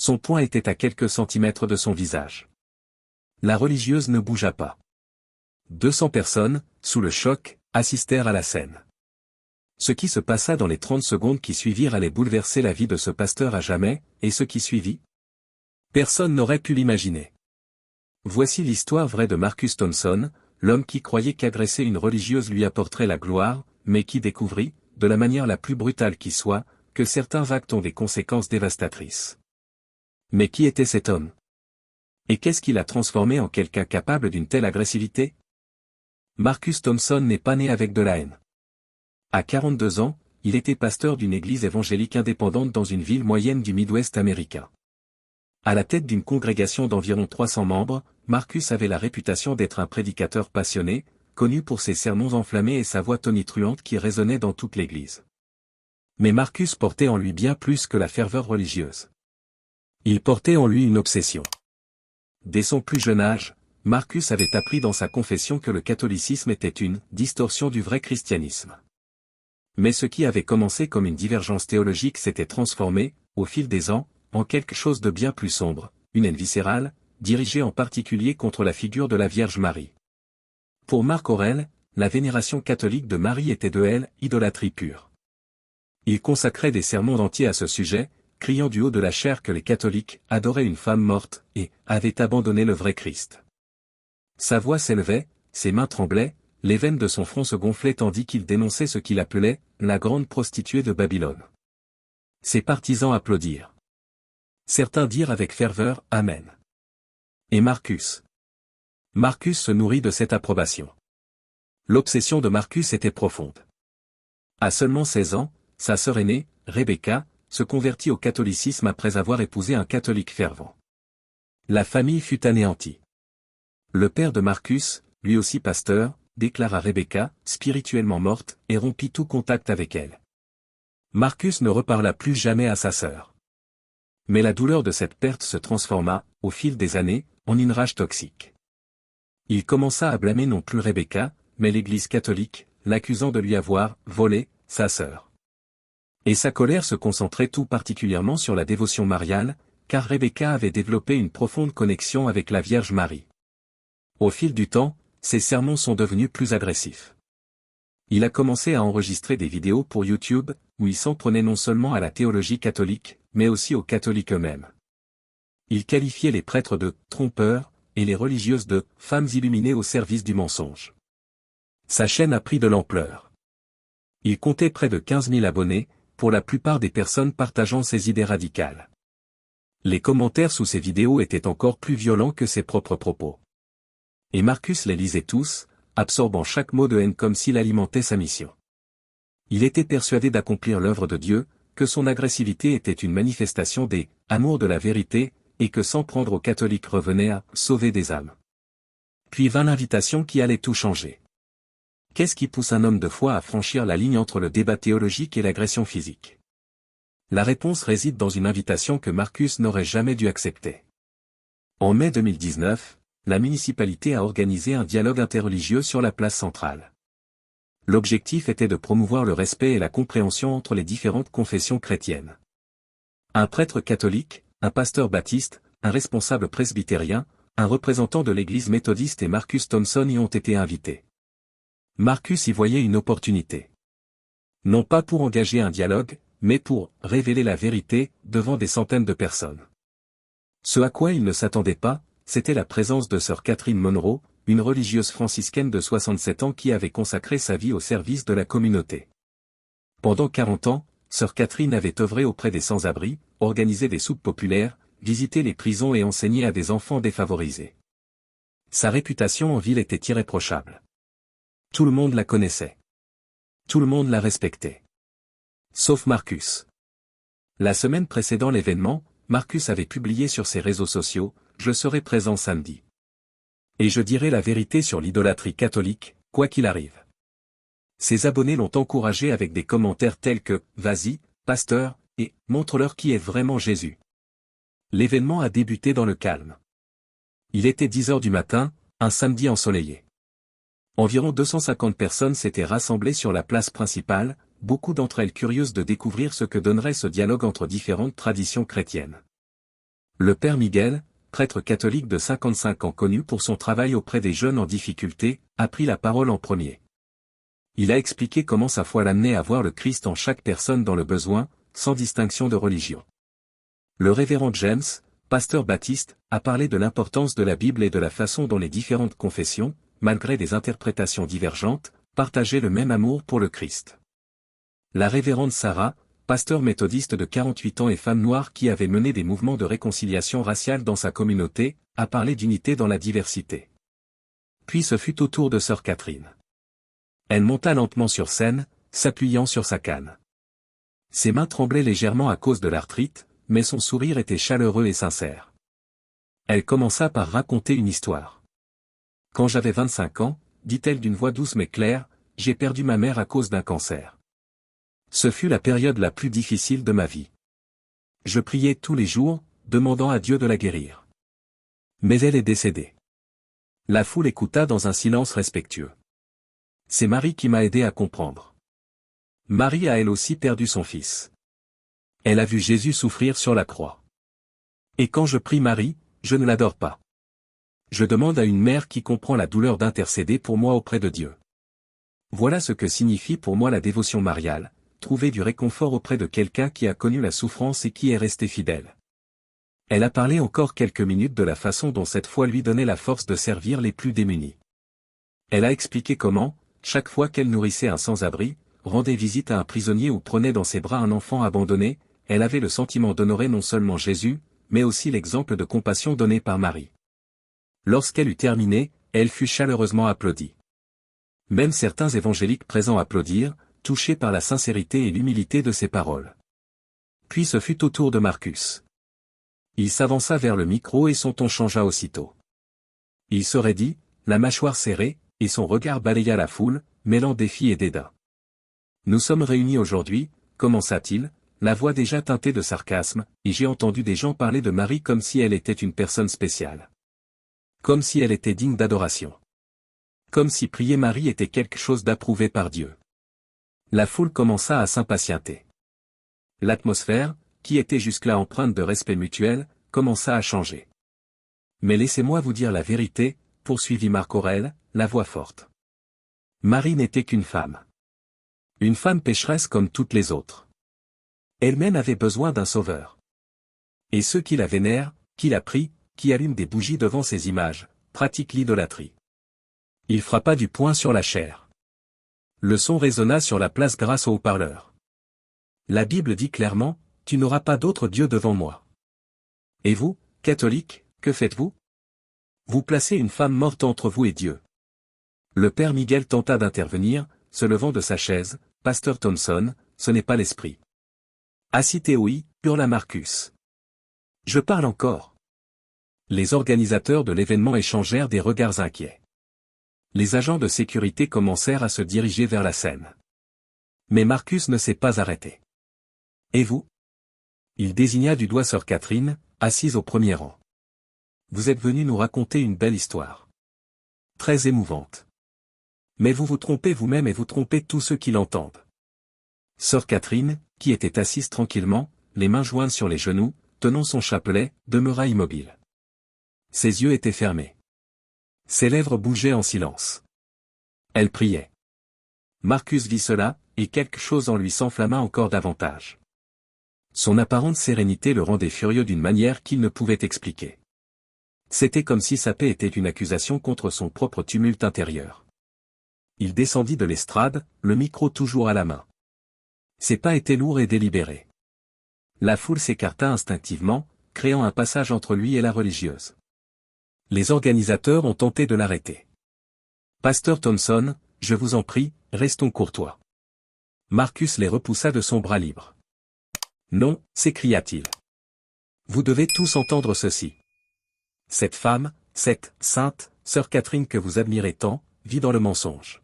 Son poing était à quelques centimètres de son visage. La religieuse ne bougea pas. 200 personnes, sous le choc, assistèrent à la scène. Ce qui se passa dans les 30 secondes qui suivirent allait bouleverser la vie de ce pasteur à jamais, et ce qui suivit? Personne n'aurait pu l'imaginer. Voici l'histoire vraie de Marcus Thompson, l'homme qui croyait qu'agresser une religieuse lui apporterait la gloire, mais qui découvrit, de la manière la plus brutale qui soit, que certains actes ont des conséquences dévastatrices. Mais qui était cet homme? Et qu'est-ce qui l'a transformé en quelqu'un capable d'une telle agressivité? Marcus Thompson n'est pas né avec de la haine. À 42 ans, il était pasteur d'une église évangélique indépendante dans une ville moyenne du Midwest américain. À la tête d'une congrégation d'environ 300 membres, Marcus avait la réputation d'être un prédicateur passionné, connu pour ses sermons enflammés et sa voix tonitruante qui résonnait dans toute l'église. Mais Marcus portait en lui bien plus que la ferveur religieuse. Il portait en lui une obsession. Dès son plus jeune âge, Marcus avait appris dans sa confession que le catholicisme était une distorsion du vrai christianisme. Mais ce qui avait commencé comme une divergence théologique s'était transformé, au fil des ans, en quelque chose de bien plus sombre, une haine viscérale, dirigée en particulier contre la figure de la Vierge Marie. Pour Marc Aurèle, la vénération catholique de Marie était de elle, idolâtrie pure. Il consacrait des sermons entiers à ce sujet, criant du haut de la chair que les catholiques adoraient une femme morte, et avaient abandonné le vrai Christ. Sa voix s'élevait, ses mains tremblaient, les veines de son front se gonflaient tandis qu'il dénonçait ce qu'il appelait « la grande prostituée de Babylone ». Ses partisans applaudirent. Certains dirent avec ferveur « Amen ». Et Marcus se nourrit de cette approbation. L'obsession de Marcus était profonde. À seulement 16 ans, sa sœur aînée, Rebecca, se convertit au catholicisme après avoir épousé un catholique fervent. La famille fut anéantie. Le père de Marcus, lui aussi pasteur, déclara Rebecca, spirituellement morte, et rompit tout contact avec elle. Marcus ne reparla plus jamais à sa sœur. Mais la douleur de cette perte se transforma, au fil des années, en une rage toxique. Il commença à blâmer non plus Rebecca, mais l'Église catholique, l'accusant de lui avoir volé sa sœur. Et sa colère se concentrait tout particulièrement sur la dévotion mariale, car Rebecca avait développé une profonde connexion avec la Vierge Marie. Au fil du temps, ses sermons sont devenus plus agressifs. Il a commencé à enregistrer des vidéos pour YouTube, où il s'en prenait non seulement à la théologie catholique, mais aussi aux catholiques eux-mêmes. Il qualifiait les prêtres de « trompeurs » et les religieuses de « femmes illuminées au service du mensonge ». Sa chaîne a pris de l'ampleur. Il comptait près de 15 000 abonnés, pour la plupart des personnes partageant ses idées radicales. Les commentaires sous ses vidéos étaient encore plus violents que ses propres propos. Et Marcus les lisait tous, absorbant chaque mot de haine comme s'il alimentait sa mission. Il était persuadé d'accomplir l'œuvre de Dieu, que son agressivité était une manifestation des « amours de la vérité », et que s'en prendre aux catholiques revenait à « sauver des âmes ». Puis vint l'invitation qui allait tout changer. Qu'est-ce qui pousse un homme de foi à franchir la ligne entre le débat théologique et l'agression physique? La réponse réside dans une invitation que Marcus n'aurait jamais dû accepter. En mai 2019, la municipalité a organisé un dialogue interreligieux sur la place centrale. L'objectif était de promouvoir le respect et la compréhension entre les différentes confessions chrétiennes. Un prêtre catholique, un pasteur baptiste, un responsable presbytérien, un représentant de l'église méthodiste et Marcus Thompson y ont été invités. Marcus y voyait une opportunité. Non pas pour engager un dialogue, mais pour révéler la vérité devant des centaines de personnes. Ce à quoi il ne s'attendait pas, c'était la présence de sœur Catherine Monroe, une religieuse franciscaine de 67 ans qui avait consacré sa vie au service de la communauté. Pendant 40 ans, sœur Catherine avait œuvré auprès des sans-abri, organisé des soupes populaires, visité les prisons et enseigné à des enfants défavorisés. Sa réputation en ville était irréprochable. Tout le monde la connaissait. Tout le monde la respectait. Sauf Marcus. La semaine précédant l'événement, Marcus avait publié sur ses réseaux sociaux « Je serai présent samedi. Et je dirai la vérité sur l'idolâtrie catholique, quoi qu'il arrive. » Ses abonnés l'ont encouragé avec des commentaires tels que « Vas-y, pasteur, et montre-leur qui est vraiment Jésus. » L'événement a débuté dans le calme. Il était 10 heures du matin, un samedi ensoleillé. Environ 250 personnes s'étaient rassemblées sur la place principale, beaucoup d'entre elles curieuses de découvrir ce que donnerait ce dialogue entre différentes traditions chrétiennes. Le père Miguel, prêtre catholique de 55 ans connu pour son travail auprès des jeunes en difficulté, a pris la parole en premier. Il a expliqué comment sa foi l'amenait à voir le Christ en chaque personne dans le besoin, sans distinction de religion. Le révérend James, pasteur baptiste, a parlé de l'importance de la Bible et de la façon dont les différentes confessions, malgré des interprétations divergentes, partageaient le même amour pour le Christ. La révérende Sarah, pasteur méthodiste de 48 ans et femme noire qui avait mené des mouvements de réconciliation raciale dans sa communauté, a parlé d'unité dans la diversité. Puis ce fut au tour de sœur Catherine. Elle monta lentement sur scène, s'appuyant sur sa canne. Ses mains tremblaient légèrement à cause de l'arthrite, mais son sourire était chaleureux et sincère. Elle commença par raconter une histoire. Quand j'avais 25 ans, dit-elle d'une voix douce mais claire, j'ai perdu ma mère à cause d'un cancer. Ce fut la période la plus difficile de ma vie. Je priais tous les jours, demandant à Dieu de la guérir. Mais elle est décédée. La foule écouta dans un silence respectueux. C'est Marie qui m'a aidé à comprendre. Marie a elle aussi perdu son fils. Elle a vu Jésus souffrir sur la croix. Et quand je prie Marie, je ne l'adore pas. Je demande à une mère qui comprend la douleur d'intercéder pour moi auprès de Dieu. Voilà ce que signifie pour moi la dévotion mariale, trouver du réconfort auprès de quelqu'un qui a connu la souffrance et qui est resté fidèle. Elle a parlé encore quelques minutes de la façon dont cette foi lui donnait la force de servir les plus démunis. Elle a expliqué comment, chaque fois qu'elle nourrissait un sans-abri, rendait visite à un prisonnier ou prenait dans ses bras un enfant abandonné, elle avait le sentiment d'honorer non seulement Jésus, mais aussi l'exemple de compassion donné par Marie. Lorsqu'elle eut terminé, elle fut chaleureusement applaudie. Même certains évangéliques présents applaudirent, touchés par la sincérité et l'humilité de ses paroles. Puis ce fut au tour de Marcus. Il s'avança vers le micro et son ton changea aussitôt. Il se raidit, la mâchoire serrée, et son regard balaya la foule, mêlant défi et dédain. Nous sommes réunis aujourd'hui, commença-t-il, la voix déjà teintée de sarcasme, et j'ai entendu des gens parler de Marie comme si elle était une personne spéciale. Comme si elle était digne d'adoration. Comme si prier Marie était quelque chose d'approuvé par Dieu. La foule commença à s'impatienter. L'atmosphère, qui était jusque-là empreinte de respect mutuel, commença à changer. Mais laissez-moi vous dire la vérité, poursuivit Marc Aurèle, la voix forte. Marie n'était qu'une femme. Une femme pécheresse comme toutes les autres. Elle-même avait besoin d'un sauveur. Et ceux qui la vénèrent, qui la prient, qui allument des bougies devant ces images, pratiquent l'idolâtrie. Il frappa du poing sur la chair. Le son résonna sur la place grâce au haut-parleur. La Bible dit clairement, « Tu n'auras pas d'autre Dieu devant moi. » Et vous, catholiques, que faites-vous? Vous placez une femme morte entre vous et Dieu. Le père Miguel tenta d'intervenir, se levant de sa chaise, « Pasteur Thompson, ce n'est pas l'esprit. » Assis-toi, hurla Marcus. Je parle encore. Les organisateurs de l'événement échangèrent des regards inquiets. Les agents de sécurité commencèrent à se diriger vers la scène. Mais Marcus ne s'est pas arrêté. Et vous? Il désigna du doigt sœur Catherine, assise au premier rang. Vous êtes venu nous raconter une belle histoire. Très émouvante. Mais vous vous trompez vous-même et vous trompez tous ceux qui l'entendent. Sœur Catherine, qui était assise tranquillement, les mains jointes sur les genoux, tenant son chapelet, demeura immobile. Ses yeux étaient fermés. Ses lèvres bougeaient en silence. Elle priait. Marcus vit cela, et quelque chose en lui s'enflamma encore davantage. Son apparente sérénité le rendait furieux d'une manière qu'il ne pouvait expliquer. C'était comme si sa paix était une accusation contre son propre tumulte intérieur. Il descendit de l'estrade, le micro toujours à la main. Ses pas étaient lourds et délibérés. La foule s'écarta instinctivement, créant un passage entre lui et la religieuse. Les organisateurs ont tenté de l'arrêter. Pasteur Thompson, je vous en prie, restons courtois. Marcus les repoussa de son bras libre. Non, s'écria-t-il. Vous devez tous entendre ceci. Cette femme, cette sainte, sœur Catherine que vous admirez tant, vit dans le mensonge.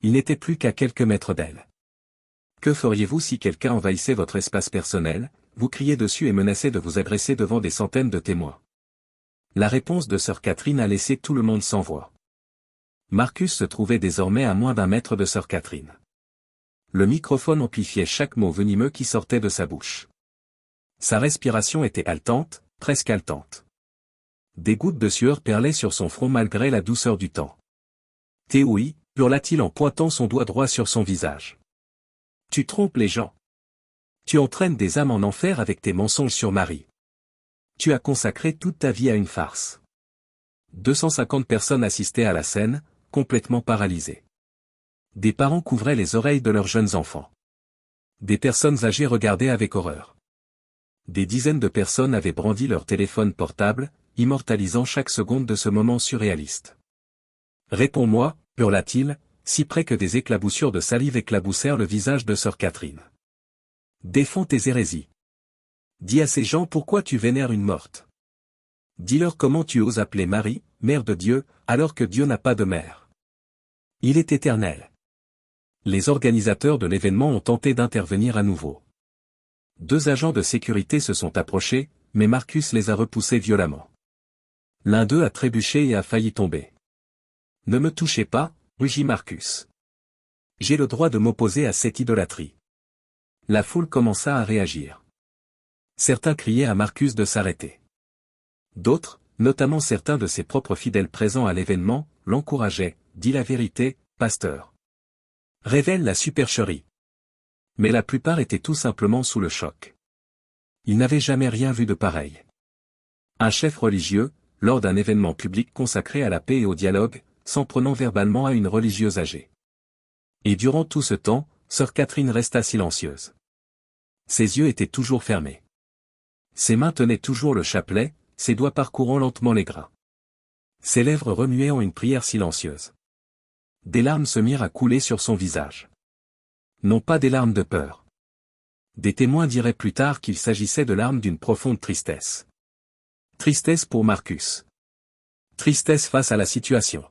Il n'était plus qu'à quelques mètres d'elle. Que feriez-vous si quelqu'un envahissait votre espace personnel, vous criez dessus et menaçait de vous agresser devant des centaines de témoins? La réponse de sœur Catherine a laissé tout le monde sans voix. Marcus se trouvait désormais à moins d'un mètre de sœur Catherine. Le microphone amplifiait chaque mot venimeux qui sortait de sa bouche. Sa respiration était haletante, presque haletante. Des gouttes de sueur perlaient sur son front malgré la douceur du temps. « Théoï » hurla-t-il en pointant son doigt droit sur son visage. « Tu trompes les gens. Tu entraînes des âmes en enfer avec tes mensonges sur Marie. Tu as consacré toute ta vie à une farce. » 250 personnes assistaient à la scène, complètement paralysées. Des parents couvraient les oreilles de leurs jeunes enfants. Des personnes âgées regardaient avec horreur. Des dizaines de personnes avaient brandi leur téléphone portable, immortalisant chaque seconde de ce moment surréaliste. « Réponds-moi » hurla-t-il, si près que des éclaboussures de salive éclaboussèrent le visage de sœur Catherine. « Défends tes hérésies. Dis à ces gens pourquoi tu vénères une morte. Dis-leur comment tu oses appeler Marie, mère de Dieu, alors que Dieu n'a pas de mère. Il est éternel. » Les organisateurs de l'événement ont tenté d'intervenir à nouveau. 2 agents de sécurité se sont approchés, mais Marcus les a repoussés violemment. L'un d'eux a trébuché et a failli tomber. « Ne me touchez pas » rugit Marcus. « J'ai le droit de m'opposer à cette idolâtrie. » La foule commença à réagir. Certains criaient à Marcus de s'arrêter. D'autres, notamment certains de ses propres fidèles présents à l'événement, l'encourageaient. « Dis la vérité, pasteur. Révèle la supercherie. » Mais la plupart étaient tout simplement sous le choc. Ils n'avaient jamais rien vu de pareil. Un chef religieux, lors d'un événement public consacré à la paix et au dialogue, s'en prenant verbalement à une religieuse âgée. Et durant tout ce temps, sœur Catherine resta silencieuse. Ses yeux étaient toujours fermés. Ses mains tenaient toujours le chapelet, ses doigts parcourant lentement les grains. Ses lèvres remuaient en une prière silencieuse. Des larmes se mirent à couler sur son visage. Non pas des larmes de peur. Des témoins diraient plus tard qu'il s'agissait de larmes d'une profonde tristesse. Tristesse pour Marcus. Tristesse face à la situation.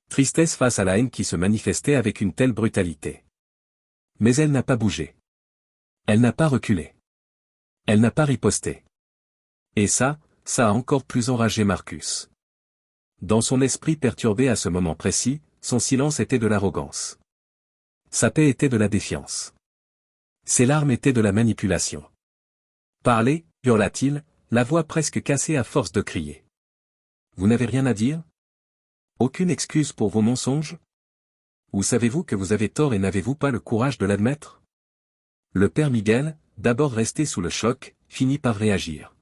Tristesse face à la haine qui se manifestait avec une telle brutalité. Mais elle n'a pas bougé. Elle n'a pas reculé. Elle n'a pas riposté. Et ça a encore plus enragé Marcus. Dans son esprit perturbé à ce moment précis, son silence était de l'arrogance. Sa paix était de la défiance. Ses larmes étaient de la manipulation. « Parlez » hurla-t-il, la voix presque cassée à force de crier. « Vous n'avez rien à dire ? Aucune excuse pour vos mensonges ? Ou savez-vous que vous avez tort et n'avez-vous pas le courage de l'admettre ? » Le père Miguel, d'abord resté sous le choc, finit par réagir.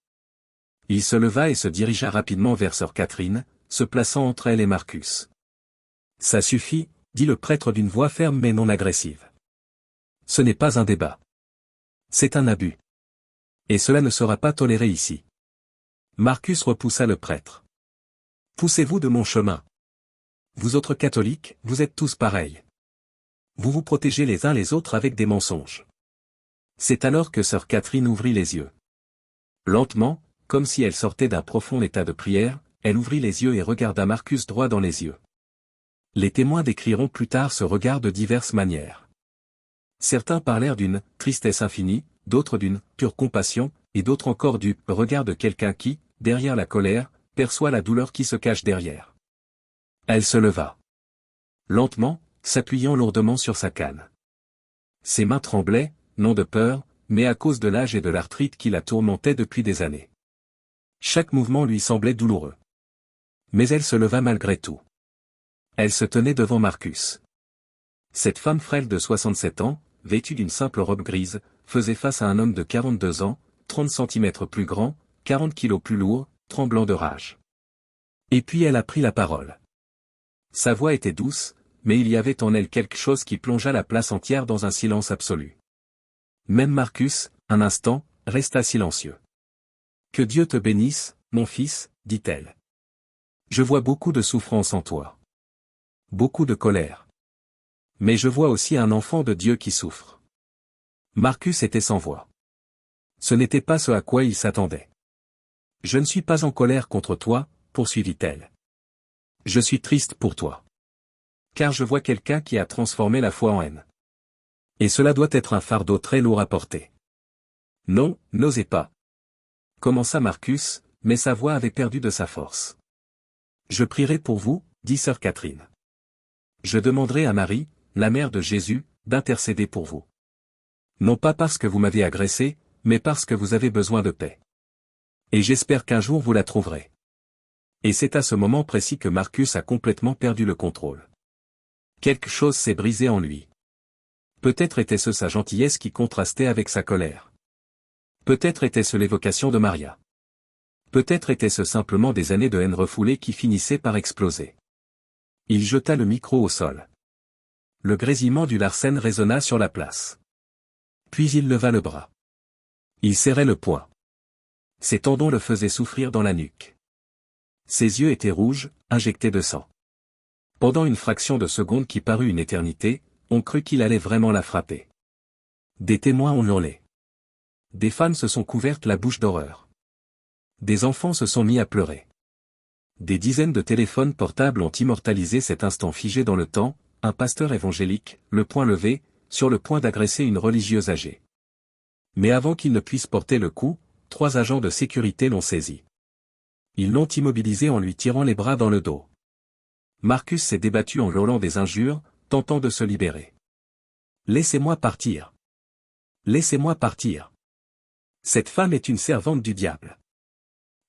Il se leva et se dirigea rapidement vers sœur Catherine, se plaçant entre elle et Marcus. « Ça suffit » dit le prêtre d'une voix ferme mais non agressive. « Ce n'est pas un débat. C'est un abus. Et cela ne sera pas toléré ici. » Marcus repoussa le prêtre. « Poussez-vous de mon chemin. Vous autres catholiques, vous êtes tous pareils. Vous vous protégez les uns les autres avec des mensonges. » C'est alors que sœur Catherine ouvrit les yeux. Lentement, comme si elle sortait d'un profond état de prière, elle ouvrit les yeux et regarda Marcus droit dans les yeux. Les témoins décriront plus tard ce regard de diverses manières. Certains parlèrent d'une « tristesse infinie », d'autres d'une « pure compassion », et d'autres encore du « regard de quelqu'un qui, derrière la colère, perçoit la douleur qui se cache derrière. » Elle se leva. Lentement, s'appuyant lourdement sur sa canne. Ses mains tremblaient, non de peur, mais à cause de l'âge et de l'arthrite qui la tourmentait depuis des années. Chaque mouvement lui semblait douloureux. Mais elle se leva malgré tout. Elle se tenait devant Marcus. Cette femme frêle de 67 ans, vêtue d'une simple robe grise, faisait face à un homme de 42 ans, 30 centimètres plus grand, 40 kilos plus lourd, tremblant de rage. Et puis elle a pris la parole. Sa voix était douce, mais il y avait en elle quelque chose qui plongea la place entière dans un silence absolu. Même Marcus, un instant, resta silencieux. « Que Dieu te bénisse, mon fils, dit-elle. Je vois beaucoup de souffrance en toi. Beaucoup de colère. Mais je vois aussi un enfant de Dieu qui souffre. » Marcus était sans voix. Ce n'était pas ce à quoi il s'attendait. « Je ne suis pas en colère contre toi, poursuivit-elle. Je suis triste pour toi. Car je vois quelqu'un qui a transformé la foi en haine. Et cela doit être un fardeau très lourd à porter. » « Non, n'osez pas. » Commença Marcus, mais sa voix avait perdu de sa force. « Je prierai pour vous, dit sœur Catherine. Je demanderai à Marie, la mère de Jésus, d'intercéder pour vous. Non pas parce que vous m'avez agressé, mais parce que vous avez besoin de paix. Et j'espère qu'un jour vous la trouverez. Et c'est à ce moment précis que Marcus a complètement perdu le contrôle. Quelque chose s'est brisé en lui. Peut-être était-ce sa gentillesse qui contrastait avec sa colère. Peut-être était-ce l'évocation de Maria. Peut-être était-ce simplement des années de haine refoulée qui finissaient par exploser. Il jeta le micro au sol. Le grésillement du Larsen résonna sur la place. Puis il leva le bras. Il serrait le poing. Ses tendons le faisaient souffrir dans la nuque. Ses yeux étaient rouges, injectés de sang. Pendant une fraction de seconde qui parut une éternité, on crut qu'il allait vraiment la frapper. Des témoins ont hurlé. Des femmes se sont couvertes la bouche d'horreur. Des enfants se sont mis à pleurer. Des dizaines de téléphones portables ont immortalisé cet instant figé dans le temps, un pasteur évangélique, le poing levé, sur le point d'agresser une religieuse âgée. Mais avant qu'il ne puisse porter le coup, 3 agents de sécurité l'ont saisi. Ils l'ont immobilisé en lui tirant les bras dans le dos. Marcus s'est débattu en hurlant des injures, tentant de se libérer. « Laissez-moi partir. Laissez-moi partir. Cette femme est une servante du diable.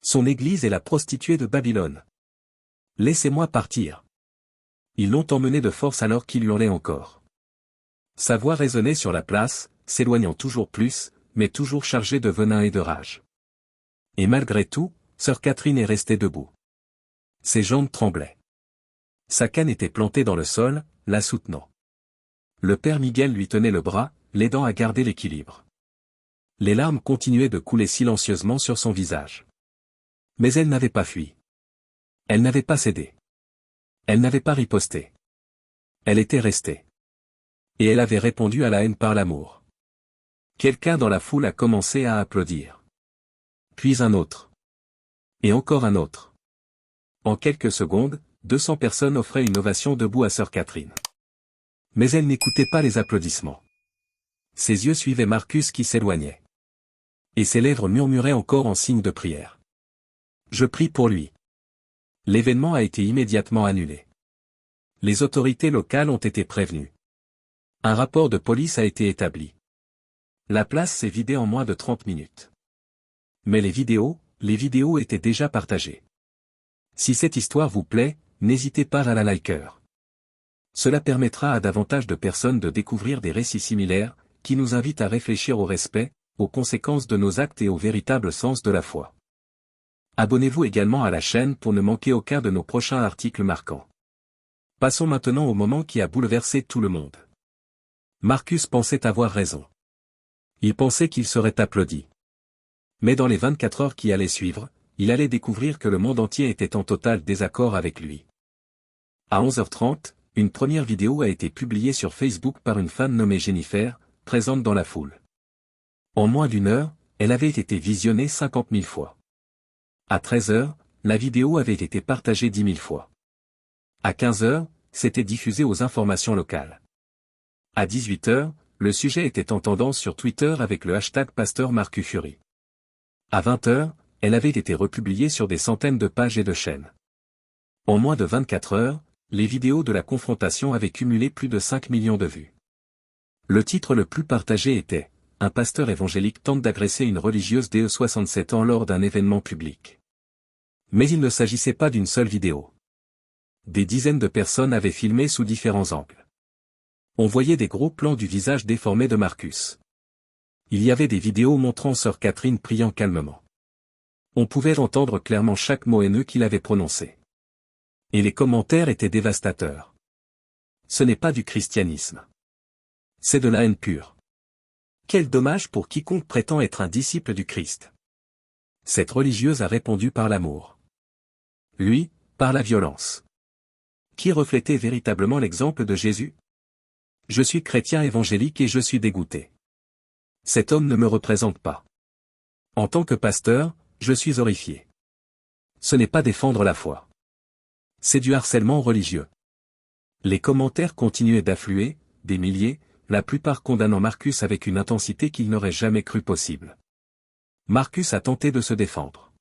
Son église est la prostituée de Babylone. Laissez-moi partir. » Ils l'ont emmené de force alors qu'il hurlait encore. Sa voix résonnait sur la place, s'éloignant toujours plus, mais toujours chargée de venin et de rage. Et malgré tout, sœur Catherine est restée debout. Ses jambes tremblaient. Sa canne était plantée dans le sol, la soutenant. Le père Miguel lui tenait le bras, l'aidant à garder l'équilibre. Les larmes continuaient de couler silencieusement sur son visage. Mais elle n'avait pas fui. Elle n'avait pas cédé. Elle n'avait pas riposté. Elle était restée. Et elle avait répondu à la haine par l'amour. Quelqu'un dans la foule a commencé à applaudir. Puis un autre. Et encore un autre. En quelques secondes, 200 personnes offraient une ovation debout à sœur Catherine. Mais elle n'écoutait pas les applaudissements. Ses yeux suivaient Marcus qui s'éloignait. Et ses lèvres murmuraient encore en signe de prière. Je prie pour lui. L'événement a été immédiatement annulé. Les autorités locales ont été prévenues. Un rapport de police a été établi. La place s'est vidée en moins de 30 minutes. Mais les vidéos étaient déjà partagées. Si cette histoire vous plaît, n'hésitez pas à la liker. Cela permettra à davantage de personnes de découvrir des récits similaires, qui nous invitent à réfléchir au respect, aux conséquences de nos actes et au véritable sens de la foi. Abonnez-vous également à la chaîne pour ne manquer aucun de nos prochains articles marquants. Passons maintenant au moment qui a bouleversé tout le monde. Marcus pensait avoir raison. Il pensait qu'il serait applaudi. Mais dans les 24 heures qui allaient suivre, il allait découvrir que le monde entier était en total désaccord avec lui. À 11h30, une première vidéo a été publiée sur Facebook par une femme nommée Jennifer, présente dans la foule. En moins d'une heure, elle avait été visionnée 50 000 fois. À 13h, la vidéo avait été partagée 10 000 fois. À 15h, c'était diffusé aux informations locales. À 18h, le sujet était en tendance sur Twitter avec le hashtag Pasteur Marcus Fury. À 20h, elle avait été republiée sur des centaines de pages et de chaînes. En moins de 24 heures, les vidéos de la confrontation avaient cumulé plus de 5 millions de vues. Le titre le plus partagé était « Un pasteur évangélique tente d'agresser une religieuse de 67 ans lors d'un événement public ». Mais il ne s'agissait pas d'une seule vidéo. Des dizaines de personnes avaient filmé sous différents angles. On voyait des gros plans du visage déformé de Marcus. Il y avait des vidéos montrant sœur Catherine priant calmement. On pouvait entendre clairement chaque mot haineux qu'il avait prononcé. Et les commentaires étaient dévastateurs. Ce n'est pas du christianisme. C'est de la haine pure. Quel dommage pour quiconque prétend être un disciple du Christ. Cette religieuse a répondu par l'amour. Lui, par la violence. Qui reflétait véritablement l'exemple de Jésus? Je suis chrétien évangélique et je suis dégoûté. Cet homme ne me représente pas. En tant que pasteur, je suis horrifié. Ce n'est pas défendre la foi. C'est du harcèlement religieux. Les commentaires continuaient d'affluer, des milliers, la plupart condamnant Marcus avec une intensité qu'il n'aurait jamais cru possible. Marcus a tenté de se défendre.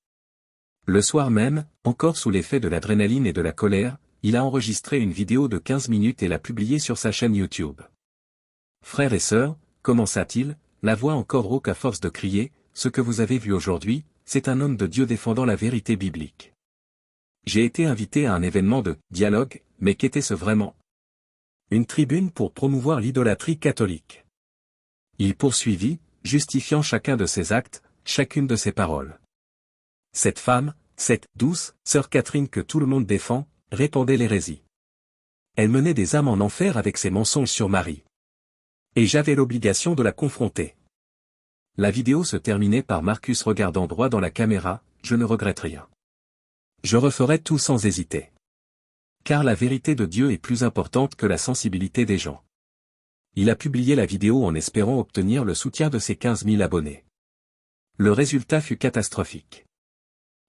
Le soir même, encore sous l'effet de l'adrénaline et de la colère, il a enregistré une vidéo de 15 minutes et l'a publiée sur sa chaîne YouTube. Frères et sœurs, commença-t-il, la voix encore rauque à force de crier, ce que vous avez vu aujourd'hui, c'est un homme de Dieu défendant la vérité biblique. J'ai été invité à un événement de dialogue, mais qu'était-ce vraiment? Une tribune pour promouvoir l'idolâtrie catholique. Il poursuivit, justifiant chacun de ses actes, chacune de ses paroles. Cette femme, cette douce sœur Catherine que tout le monde défend, répandait l'hérésie. Elle menait des âmes en enfer avec ses mensonges sur Marie. Et j'avais l'obligation de la confronter. La vidéo se terminait par Marcus regardant droit dans la caméra, je ne regrette rien. Je referai tout sans hésiter. Car la vérité de Dieu est plus importante que la sensibilité des gens. Il a publié la vidéo en espérant obtenir le soutien de ses 15 000 abonnés. Le résultat fut catastrophique.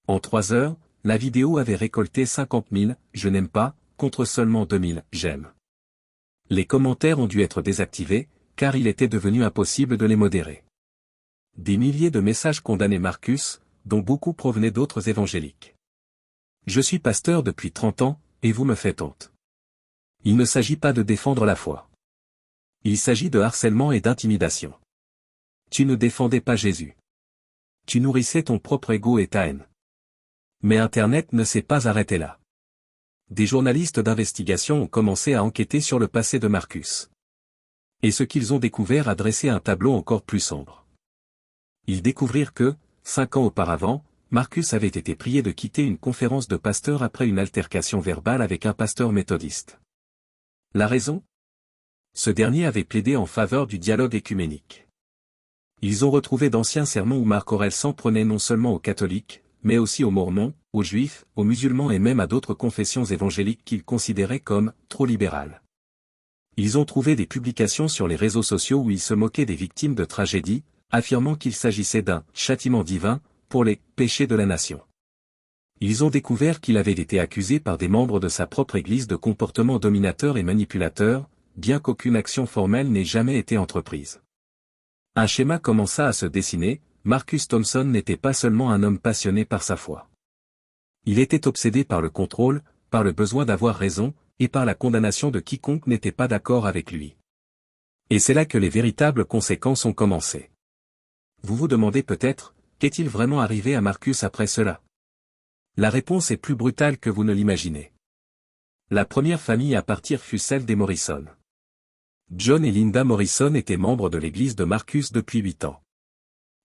En 3 heures, la vidéo avait récolté 50 000 « je n'aime pas » contre seulement 2 000 « j'aime ». Les commentaires ont dû être désactivés, car il était devenu impossible de les modérer. Des milliers de messages condamnaient Marcus, dont beaucoup provenaient d'autres évangéliques. Je suis pasteur depuis 30 ans, et vous me faites honte. Il ne s'agit pas de défendre la foi. Il s'agit de harcèlement et d'intimidation. Tu ne défendais pas Jésus. Tu nourrissais ton propre ego et ta haine. Mais Internet ne s'est pas arrêté là. Des journalistes d'investigation ont commencé à enquêter sur le passé de Marcus. Et ce qu'ils ont découvert a dressé un tableau encore plus sombre. Ils découvrirent que, 5 ans auparavant, Marcus avait été prié de quitter une conférence de pasteurs après une altercation verbale avec un pasteur méthodiste. La raison? Ce dernier avait plaidé en faveur du dialogue écuménique. Ils ont retrouvé d'anciens sermons où Marc Aurèle s'en prenait non seulement aux catholiques, mais aussi aux mormons, aux juifs, aux musulmans et même à d'autres confessions évangéliques qu'ils considéraient comme trop libérales. Ils ont trouvé des publications sur les réseaux sociaux où ils se moquaient des victimes de tragédies, affirmant qu'il s'agissait d'un châtiment divin pour les péchés de la nation. Ils ont découvert qu'il avait été accusé par des membres de sa propre Église de comportements dominateurs et manipulateurs, bien qu'aucune action formelle n'ait jamais été entreprise. Un schéma commença à se dessiner. Marcus Thompson n'était pas seulement un homme passionné par sa foi. Il était obsédé par le contrôle, par le besoin d'avoir raison, et par la condamnation de quiconque n'était pas d'accord avec lui. Et c'est là que les véritables conséquences ont commencé. Vous vous demandez peut-être, qu'est-il vraiment arrivé à Marcus après cela? La réponse est plus brutale que vous ne l'imaginez. La première famille à partir fut celle des Morrison. John et Linda Morrison étaient membres de l'église de Marcus depuis 8 ans.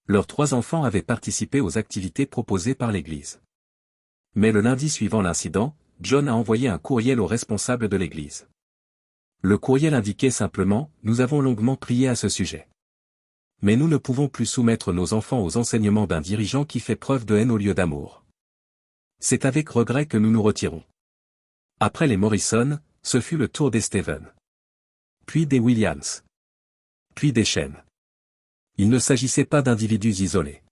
Leurs 3 enfants avaient participé aux activités proposées par l'église. Mais le lundi suivant l'incident, John a envoyé un courriel aux responsables de l'église. Le courriel indiquait simplement « Nous avons longuement prié à ce sujet. Mais nous ne pouvons plus soumettre nos enfants aux enseignements d'un dirigeant qui fait preuve de haine au lieu d'amour. C'est avec regret que nous nous retirons. » Après les Morrison, ce fut le tour des Stephen. Puis des Williams. Puis des Chen. Il ne s'agissait pas d'individus isolés.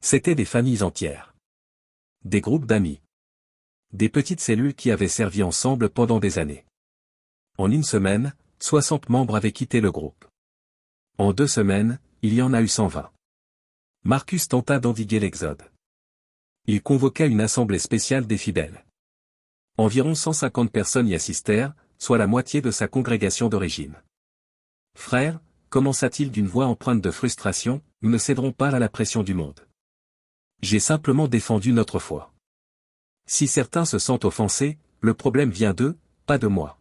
C'étaient des familles entières. Des groupes d'amis. Des petites cellules qui avaient servi ensemble pendant des années. En une semaine, 60 membres avaient quitté le groupe. En 2 semaines, il y en a eu 120. Marcus tenta d'endiguer l'exode. Il convoqua une assemblée spéciale des fidèles. Environ 150 personnes y assistèrent, soit la moitié de sa congrégation d'origine. Frères, commença-t-il d'une voix empreinte de frustration, nous ne céderons pas à la pression du monde. J'ai simplement défendu notre foi. Si certains se sentent offensés, le problème vient d'eux, pas de moi.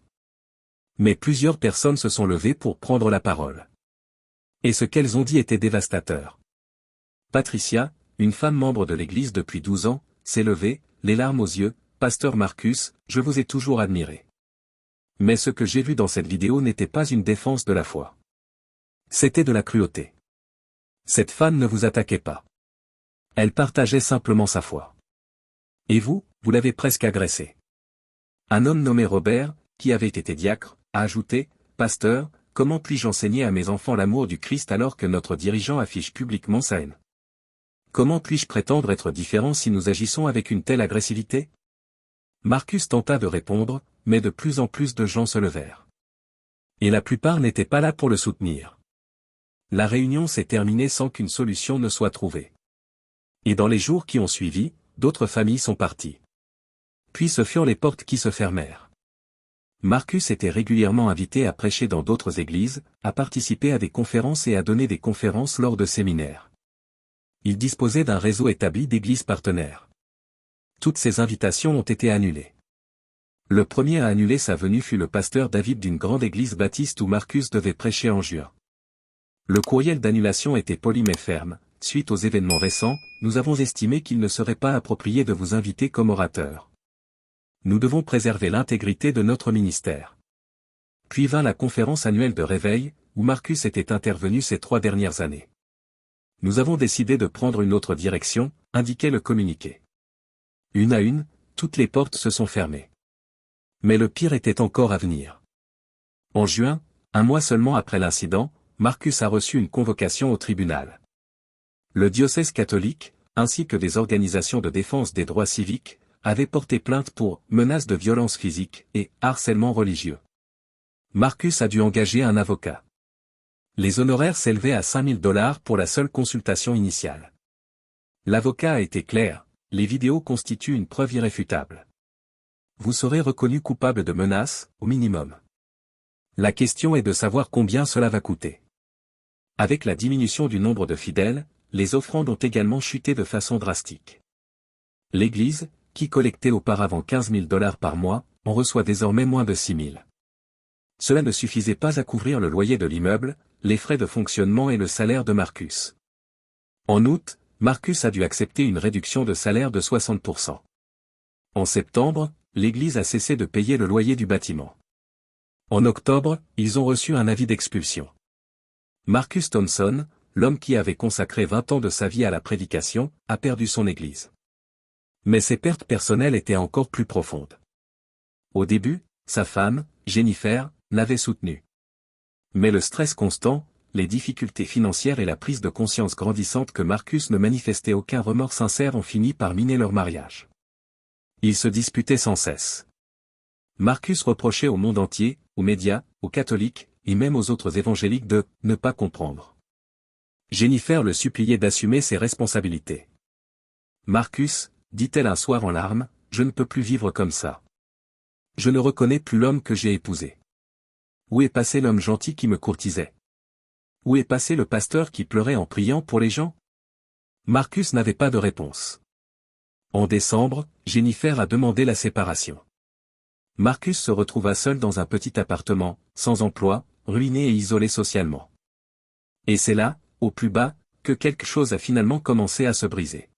Mais plusieurs personnes se sont levées pour prendre la parole. Et ce qu'elles ont dit était dévastateur. Patricia, une femme membre de l'église depuis 12 ans, s'est levée, les larmes aux yeux, « Pasteur Marcus, je vous ai toujours admiré. Mais ce que j'ai vu dans cette vidéo n'était pas une défense de la foi. C'était de la cruauté. Cette femme ne vous attaquait pas. Elle partageait simplement sa foi. Et vous l'avez presque agressée. » Un homme nommé Robert, qui avait été diacre, a ajouté, « Pasteur, comment puis-je enseigner à mes enfants l'amour du Christ alors que notre dirigeant affiche publiquement sa haine? Comment puis-je prétendre être différent si nous agissons avec une telle agressivité ?» Marcus tenta de répondre, mais de plus en plus de gens se levèrent. Et la plupart n'étaient pas là pour le soutenir. La réunion s'est terminée sans qu'une solution ne soit trouvée. Et dans les jours qui ont suivi, d'autres familles sont parties. Puis ce furent les portes qui se fermèrent. Marcus était régulièrement invité à prêcher dans d'autres églises, à participer à des conférences et à donner des conférences lors de séminaires. Il disposait d'un réseau établi d'églises partenaires. Toutes ces invitations ont été annulées. Le premier à annuler sa venue fut le pasteur David d'une grande église baptiste où Marcus devait prêcher en juin. Le courriel d'annulation était poli mais ferme. Suite aux événements récents, nous avons estimé qu'il ne serait pas approprié de vous inviter comme orateur. Nous devons préserver l'intégrité de notre ministère. Puis vint la conférence annuelle de réveil, où Marcus était intervenu ces 3 dernières années. Nous avons décidé de prendre une autre direction, indiquait le communiqué. Une à une, toutes les portes se sont fermées. Mais le pire était encore à venir. En juin, un mois seulement après l'incident, Marcus a reçu une convocation au tribunal. Le diocèse catholique, ainsi que des organisations de défense des droits civiques, avaient porté plainte pour menaces de violence physique et harcèlement religieux. Marcus a dû engager un avocat. Les honoraires s'élevaient à $5 000 pour la seule consultation initiale. L'avocat a été clair, les vidéos constituent une preuve irréfutable. Vous serez reconnu coupable de menaces, au minimum. La question est de savoir combien cela va coûter. Avec la diminution du nombre de fidèles, les offrandes ont également chuté de façon drastique. L'Église, qui collectait auparavant $15 000 par mois, en reçoit désormais moins de 6 000. Cela ne suffisait pas à couvrir le loyer de l'immeuble, les frais de fonctionnement et le salaire de Marcus. En août, Marcus a dû accepter une réduction de salaire de 60%. En septembre, l'Église a cessé de payer le loyer du bâtiment. En octobre, ils ont reçu un avis d'expulsion. Marcus Thompson, l'homme qui avait consacré 20 ans de sa vie à la prédication, a perdu son Église. Mais ses pertes personnelles étaient encore plus profondes. Au début, sa femme, Jennifer, l'avait soutenu. Mais le stress constant, les difficultés financières et la prise de conscience grandissante que Marcus ne manifestait aucun remords sincère ont fini par miner leur mariage. Ils se disputaient sans cesse. Marcus reprochait au monde entier, aux médias, aux catholiques, et même aux autres évangéliques de « ne pas comprendre ». Jennifer le suppliait d'assumer ses responsabilités. Marcus, dit-elle un soir en larmes, je ne peux plus vivre comme ça. Je ne reconnais plus l'homme que j'ai épousé. Où est passé l'homme gentil qui me courtisait? Où est passé le pasteur qui pleurait en priant pour les gens? Marcus n'avait pas de réponse. En décembre, Jennifer a demandé la séparation. Marcus se retrouva seul dans un petit appartement, sans emploi, ruiné et isolé socialement. Et c'est là, au plus bas, que quelque chose a finalement commencé à se briser.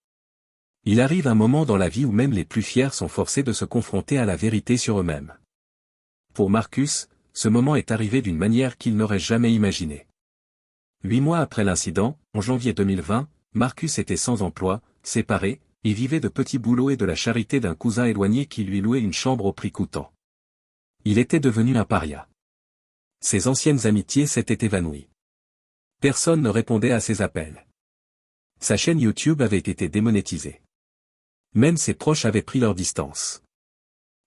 Il arrive un moment dans la vie où même les plus fiers sont forcés de se confronter à la vérité sur eux-mêmes. Pour Marcus, ce moment est arrivé d'une manière qu'il n'aurait jamais imaginée. 8 mois après l'incident, en janvier 2020, Marcus était sans emploi, séparé, et vivait de petits boulots et de la charité d'un cousin éloigné qui lui louait une chambre au prix coûtant. Il était devenu un paria. Ses anciennes amitiés s'étaient évanouies. Personne ne répondait à ses appels. Sa chaîne YouTube avait été démonétisée. Même ses proches avaient pris leur distance.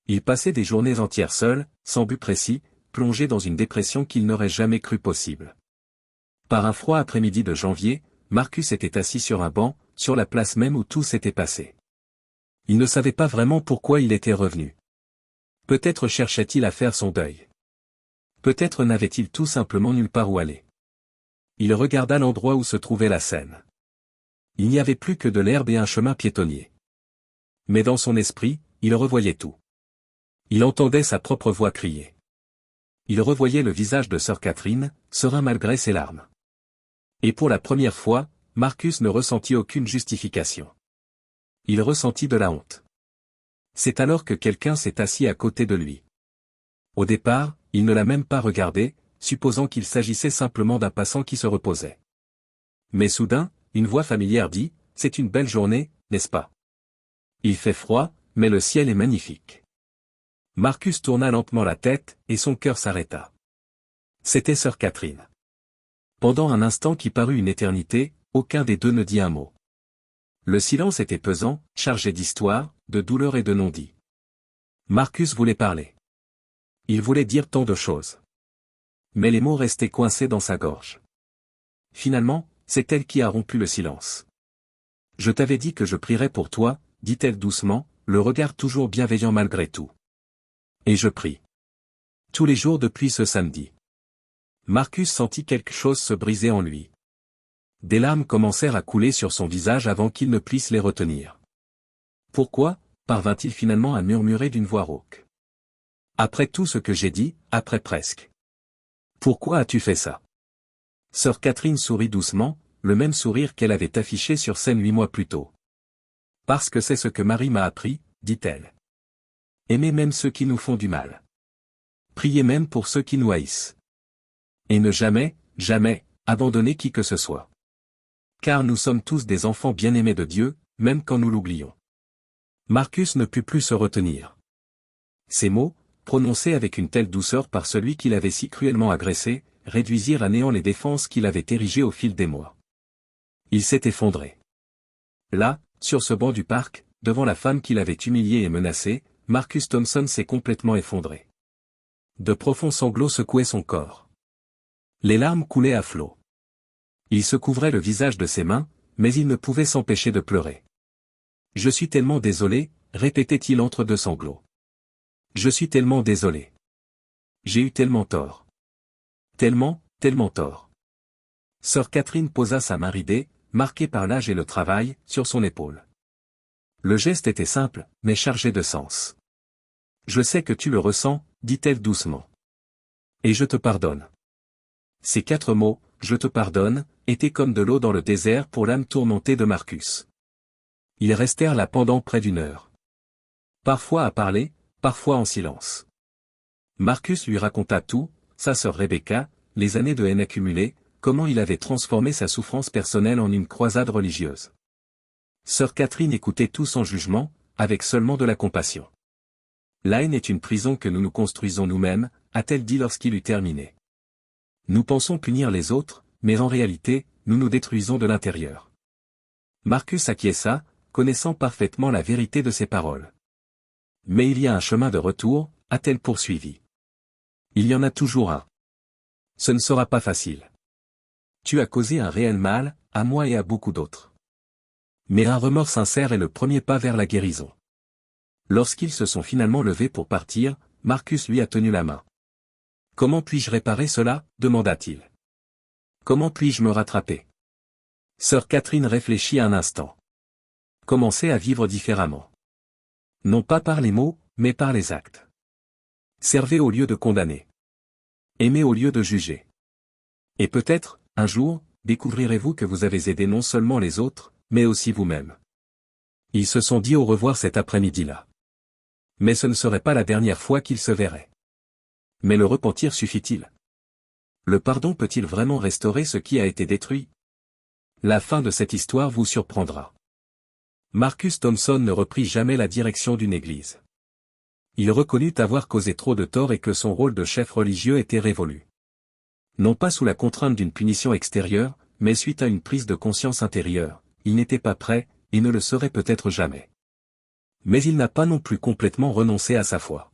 Il passait des journées entières seul, sans but précis, plongé dans une dépression qu'il n'aurait jamais cru possible. Par un froid après-midi de janvier, Marcus était assis sur un banc, sur la place même où tout s'était passé. Il ne savait pas vraiment pourquoi il était revenu. Peut-être cherchait-il à faire son deuil. Peut-être n'avait-il tout simplement nulle part où aller. Il regarda l'endroit où se trouvait la scène. Il n'y avait plus que de l'herbe et un chemin piétonnier. Mais dans son esprit, il revoyait tout. Il entendait sa propre voix crier. Il revoyait le visage de sœur Catherine, serein malgré ses larmes. Et pour la première fois, Marcus ne ressentit aucune justification. Il ressentit de la honte. C'est alors que quelqu'un s'est assis à côté de lui. Au départ, il ne l'a même pas regardé, supposant qu'il s'agissait simplement d'un passant qui se reposait. Mais soudain, une voix familière dit, « C'est une belle journée, n'est-ce pas? Il fait froid, mais le ciel est magnifique. » Marcus tourna lentement la tête, et son cœur s'arrêta. C'était sœur Catherine. Pendant un instant qui parut une éternité, aucun des deux ne dit un mot. Le silence était pesant, chargé d'histoire, de douleur et de non-dits. Marcus voulait parler. Il voulait dire tant de choses. Mais les mots restaient coincés dans sa gorge. Finalement, c'est elle qui a rompu le silence. « Je t'avais dit que je prierais pour toi, » dit-elle doucement, le regard toujours bienveillant malgré tout. « Et je prie. Tous les jours depuis ce samedi. » Marcus sentit quelque chose se briser en lui. Des larmes commencèrent à couler sur son visage avant qu'il ne puisse les retenir. Pourquoi, parvint-il finalement à murmurer d'une voix rauque. Après tout ce que j'ai dit, après presque. Pourquoi as-tu fait ça? Sœur Catherine sourit doucement, le même sourire qu'elle avait affiché sur scène 8 mois plus tôt. Parce que c'est ce que Marie m'a appris, dit-elle. Aimez même ceux qui nous font du mal. Priez même pour ceux qui nous haïssent. Et ne jamais, jamais, abandonner qui que ce soit. Car nous sommes tous des enfants bien-aimés de Dieu, même quand nous l'oublions. Marcus ne put plus se retenir. Ces mots, prononcés avec une telle douceur par celui qui l'avait si cruellement agressé, réduisirent à néant les défenses qu'il avait érigées au fil des mois. Il s'est effondré. Là, sur ce banc du parc, devant la femme qui l'avait humilié et menacé, Marcus Thompson s'est complètement effondré. De profonds sanglots secouaient son corps. Les larmes coulaient à flots. Il se couvrait le visage de ses mains, mais il ne pouvait s'empêcher de pleurer. « Je suis tellement désolé », répétait-il entre deux sanglots. « Je suis tellement désolé. J'ai eu tellement tort. Tellement, tellement tort. » Sœur Catherine posa sa main ridée, marquée par l'âge et le travail, sur son épaule. Le geste était simple, mais chargé de sens. « Je sais que tu le ressens, » dit-elle doucement. « Et je te pardonne. » Ces 4 mots, « je te pardonne », étaient comme de l'eau dans le désert pour l'âme tourmentée de Marcus. Ils restèrent là pendant près d'1 heure. Parfois à parler, parfois en silence. Marcus lui raconta tout, sa sœur Rebecca, les années de haine accumulées, comment il avait transformé sa souffrance personnelle en une croisade religieuse. Sœur Catherine écoutait tout sans jugement, avec seulement de la compassion. La haine est une prison que nous nous construisons nous-mêmes, a-t-elle dit lorsqu'il eut terminé. Nous pensons punir les autres, mais en réalité, nous nous détruisons de l'intérieur. Marcus acquiesça, connaissant parfaitement la vérité de ses paroles. Mais il y a un chemin de retour, a-t-elle poursuivi. Il y en a toujours un. Ce ne sera pas facile. Tu as causé un réel mal, à moi et à beaucoup d'autres. Mais un remords sincère est le premier pas vers la guérison. Lorsqu'ils se sont finalement levés pour partir, Marcus lui a tenu la main. « Comment puis-je réparer cela » demanda-t-il. « Comment puis-je me rattraper » Sœur Catherine réfléchit un instant. Commencez à vivre différemment. Non pas par les mots, mais par les actes. Servez au lieu de condamner. Aimez au lieu de juger. Et peut-être, un jour, découvrirez-vous que vous avez aidé non seulement les autres, mais aussi vous-même. Ils se sont dit au revoir cet après-midi-là. Mais ce ne serait pas la dernière fois qu'ils se verraient. Mais le repentir suffit-il? Le pardon peut-il vraiment restaurer ce qui a été détruit? La fin de cette histoire vous surprendra. Marcus Thompson ne reprit jamais la direction d'une église. Il reconnut avoir causé trop de tort et que son rôle de chef religieux était révolu. Non pas sous la contrainte d'une punition extérieure, mais suite à une prise de conscience intérieure, il n'était pas prêt, et ne le serait peut-être jamais. Mais il n'a pas non plus complètement renoncé à sa foi.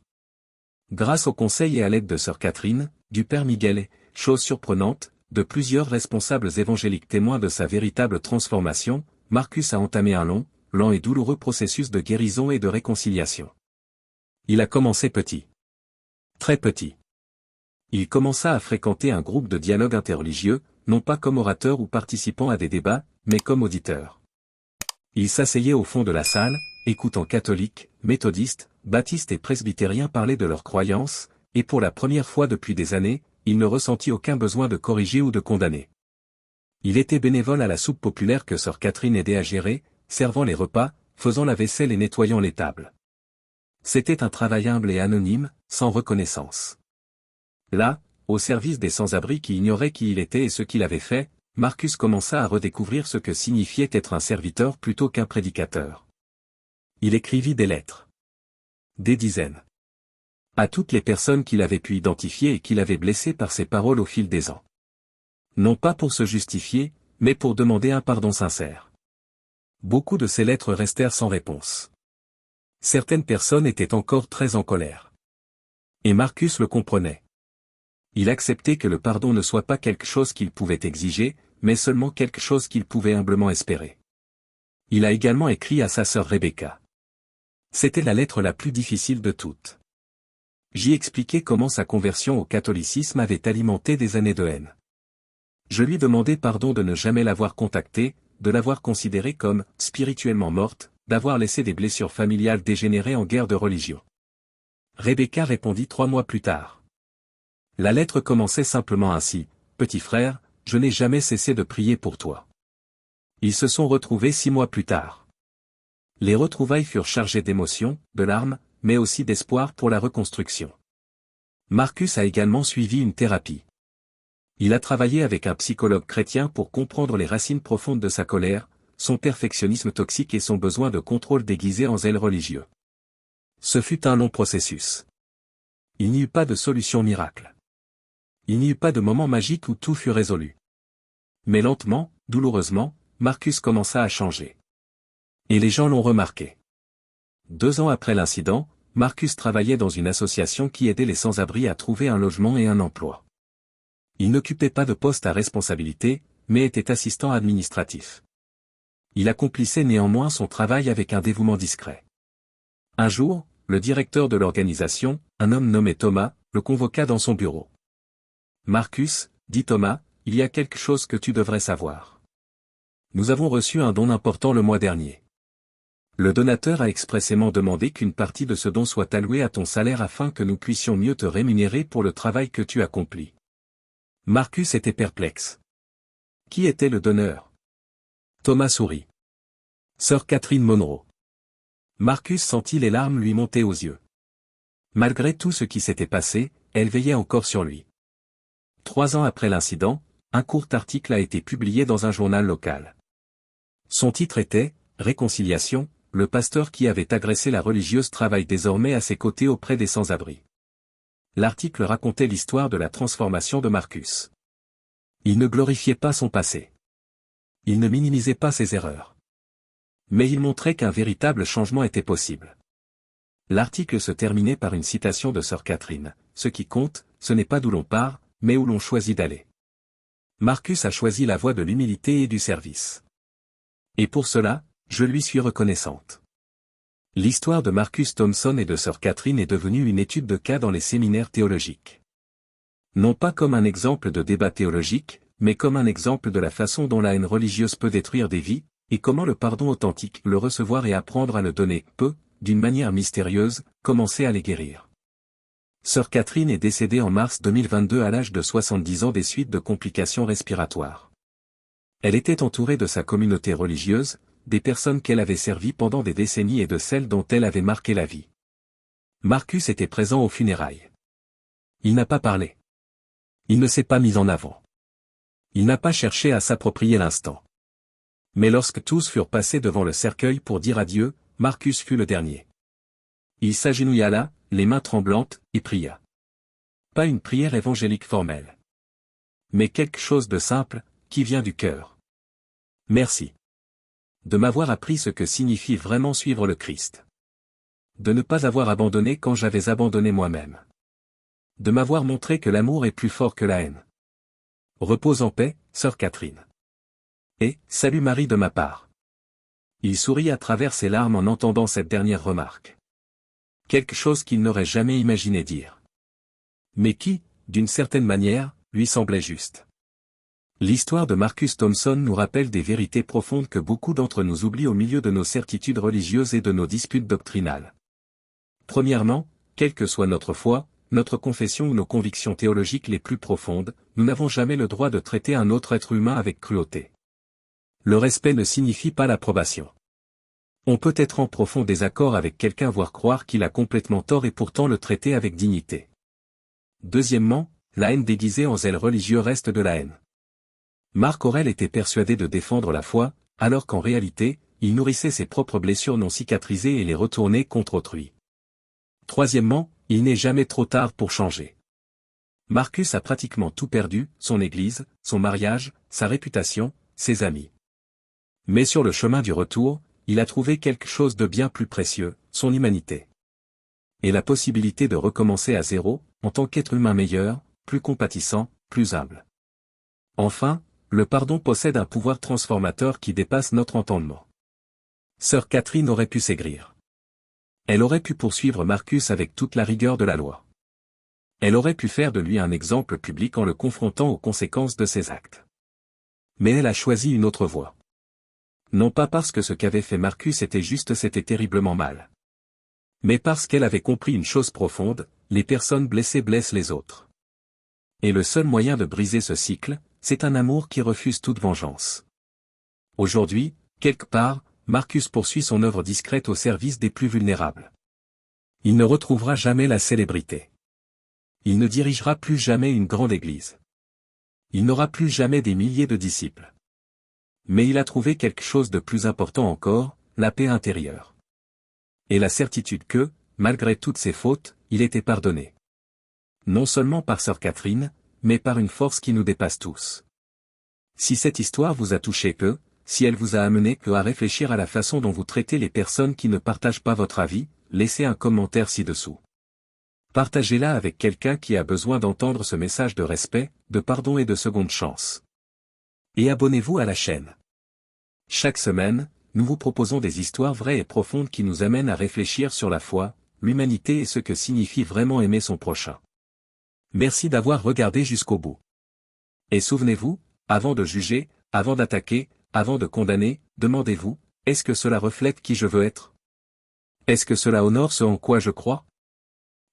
Grâce au conseil et à l'aide de sœur Catherine, du père Miguel et, chose surprenante, de plusieurs responsables évangéliques témoins de sa véritable transformation, Marcus a entamé un long, lent et douloureux processus de guérison et de réconciliation. Il a commencé petit. Très petit. Il commença à fréquenter un groupe de dialogue interreligieux, non pas comme orateur ou participant à des débats, mais comme auditeur. Il s'asseyait au fond de la salle, écoutant catholiques, méthodistes, baptistes et presbytériens parler de leurs croyances, et pour la première fois depuis des années, il ne ressentit aucun besoin de corriger ou de condamner. Il était bénévole à la soupe populaire que sœur Catherine aidait à gérer, servant les repas, faisant la vaisselle et nettoyant les tables. C'était un travail humble et anonyme, sans reconnaissance. Là, au service des sans-abri qui ignoraient qui il était et ce qu'il avait fait, Marcus commença à redécouvrir ce que signifiait être un serviteur plutôt qu'un prédicateur. Il écrivit des lettres. Des dizaines. À toutes les personnes qu'il avait pu identifier et qu'il avait blessées par ses paroles au fil des ans. Non pas pour se justifier, mais pour demander un pardon sincère. Beaucoup de ces lettres restèrent sans réponse. Certaines personnes étaient encore très en colère. Et Marcus le comprenait. Il acceptait que le pardon ne soit pas quelque chose qu'il pouvait exiger, mais seulement quelque chose qu'il pouvait humblement espérer. Il a également écrit à sa sœur Rebecca. C'était la lettre la plus difficile de toutes. J'y expliquais comment sa conversion au catholicisme avait alimenté des années de haine. Je lui demandai pardon de ne jamais l'avoir contactée, de l'avoir considérée comme spirituellement morte, d'avoir laissé des blessures familiales dégénérer en guerre de religion. Rebecca répondit 3 mois plus tard. La lettre commençait simplement ainsi, « Petit frère, je n'ai jamais cessé de prier pour toi. » Ils se sont retrouvés 6 mois plus tard. Les retrouvailles furent chargées d'émotions, de larmes, mais aussi d'espoir pour la reconstruction. Marcus a également suivi une thérapie. Il a travaillé avec un psychologue chrétien pour comprendre les racines profondes de sa colère, son perfectionnisme toxique et son besoin de contrôle déguisé en zèle religieux. Ce fut un long processus. Il n'y eut pas de solution miracle. Il n'y eut pas de moment magique où tout fut résolu. Mais lentement, douloureusement, Marcus commença à changer. Et les gens l'ont remarqué. 2 ans après l'incident, Marcus travaillait dans une association qui aidait les sans-abri à trouver un logement et un emploi. Il n'occupait pas de poste à responsabilité, mais était assistant administratif. Il accomplissait néanmoins son travail avec un dévouement discret. Un jour, le directeur de l'organisation, un homme nommé Thomas, le convoqua dans son bureau. « Marcus, dit Thomas, il y a quelque chose que tu devrais savoir. Nous avons reçu un don important le mois dernier. Le donateur a expressément demandé qu'une partie de ce don soit allouée à ton salaire afin que nous puissions mieux te rémunérer pour le travail que tu accomplis. » Marcus était perplexe. Qui était le donneur? Thomas sourit. Sœur Catherine Monroe. Marcus sentit les larmes lui monter aux yeux. Malgré tout ce qui s'était passé, elle veillait encore sur lui. 3 ans après l'incident, un court article a été publié dans un journal local. Son titre était « Réconciliation, le pasteur qui avait agressé la religieuse travaille désormais à ses côtés auprès des sans-abri ». L'article racontait l'histoire de la transformation de Marcus. Il ne glorifiait pas son passé. Il ne minimisait pas ses erreurs. Mais il montrait qu'un véritable changement était possible. L'article se terminait par une citation de sœur Catherine, « Ce qui compte, ce n'est pas d'où l'on part, mais où l'on choisit d'aller. » Marcus a choisi la voie de l'humilité et du service. Et pour cela, je lui suis reconnaissante. L'histoire de Marcus Thompson et de sœur Catherine est devenue une étude de cas dans les séminaires théologiques. Non pas comme un exemple de débat théologique, mais comme un exemple de la façon dont la haine religieuse peut détruire des vies, et comment le pardon authentique, le recevoir et apprendre à le donner, peut, d'une manière mystérieuse, commencer à les guérir. Sœur Catherine est décédée en mars 2022 à l'âge de 70 ans des suites de complications respiratoires. Elle était entourée de sa communauté religieuse, des personnes qu'elle avait servies pendant des décennies et de celles dont elle avait marqué la vie. Marcus était présent aux funérailles. Il n'a pas parlé. Il ne s'est pas mis en avant. Il n'a pas cherché à s'approprier l'instant. Mais lorsque tous furent passés devant le cercueil pour dire adieu, Marcus fut le dernier. Il s'agenouilla là, les mains tremblantes, et pria. Pas une prière évangélique formelle. Mais quelque chose de simple, qui vient du cœur. Merci. De m'avoir appris ce que signifie vraiment suivre le Christ. De ne pas avoir abandonné quand j'avais abandonné moi-même. De m'avoir montré que l'amour est plus fort que la haine. Repose en paix, sœur Catherine. Et, salut Marie de ma part. Il sourit à travers ses larmes en entendant cette dernière remarque. Quelque chose qu'il n'aurait jamais imaginé dire. Mais qui, d'une certaine manière, lui semblait juste. L'histoire de Marcus Thompson nous rappelle des vérités profondes que beaucoup d'entre nous oublient au milieu de nos certitudes religieuses et de nos disputes doctrinales. Premièrement, quelle que soit notre foi, notre confession ou nos convictions théologiques les plus profondes, nous n'avons jamais le droit de traiter un autre être humain avec cruauté. Le respect ne signifie pas l'approbation. On peut être en profond désaccord avec quelqu'un voire croire qu'il a complètement tort et pourtant le traiter avec dignité. Deuxièmement, la haine déguisée en zèle religieux reste de la haine. Marc Aurèle était persuadé de défendre la foi, alors qu'en réalité, il nourrissait ses propres blessures non cicatrisées et les retournait contre autrui. Troisièmement, il n'est jamais trop tard pour changer. Marcus a pratiquement tout perdu, son église, son mariage, sa réputation, ses amis. Mais sur le chemin du retour, il a trouvé quelque chose de bien plus précieux, son humanité. Et la possibilité de recommencer à zéro, en tant qu'être humain meilleur, plus compatissant, plus humble. Enfin, le pardon possède un pouvoir transformateur qui dépasse notre entendement. Sœur Catherine aurait pu s'aigrir. Elle aurait pu poursuivre Marcus avec toute la rigueur de la loi. Elle aurait pu faire de lui un exemple public en le confrontant aux conséquences de ses actes. Mais elle a choisi une autre voie. Non pas parce que ce qu'avait fait Marcus c'était terriblement mal. Mais parce qu'elle avait compris une chose profonde, les personnes blessées blessent les autres. Et le seul moyen de briser ce cycle, c'est un amour qui refuse toute vengeance. Aujourd'hui, quelque part, Marcus poursuit son œuvre discrète au service des plus vulnérables. Il ne retrouvera jamais la célébrité. Il ne dirigera plus jamais une grande église. Il n'aura plus jamais des milliers de disciples. Mais il a trouvé quelque chose de plus important encore, la paix intérieure. Et la certitude que, malgré toutes ses fautes, il était pardonné. Non seulement par sœur Catherine, mais par une force qui nous dépasse tous. Si cette histoire vous a touché si elle vous a amené à réfléchir à la façon dont vous traitez les personnes qui ne partagent pas votre avis, laissez un commentaire ci-dessous. Partagez-la avec quelqu'un qui a besoin d'entendre ce message de respect, de pardon et de seconde chance. Et abonnez-vous à la chaîne. Chaque semaine, nous vous proposons des histoires vraies et profondes qui nous amènent à réfléchir sur la foi, l'humanité et ce que signifie vraiment aimer son prochain. Merci d'avoir regardé jusqu'au bout. Et souvenez-vous, avant de juger, avant d'attaquer, avant de condamner, demandez-vous, est-ce que cela reflète qui je veux être? Est-ce que cela honore ce en quoi je crois?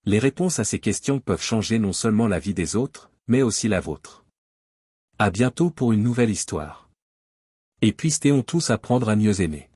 Les réponses à ces questions peuvent changer non seulement la vie des autres, mais aussi la vôtre. À bientôt pour une nouvelle histoire. Et puissions tous apprendre à mieux aimer.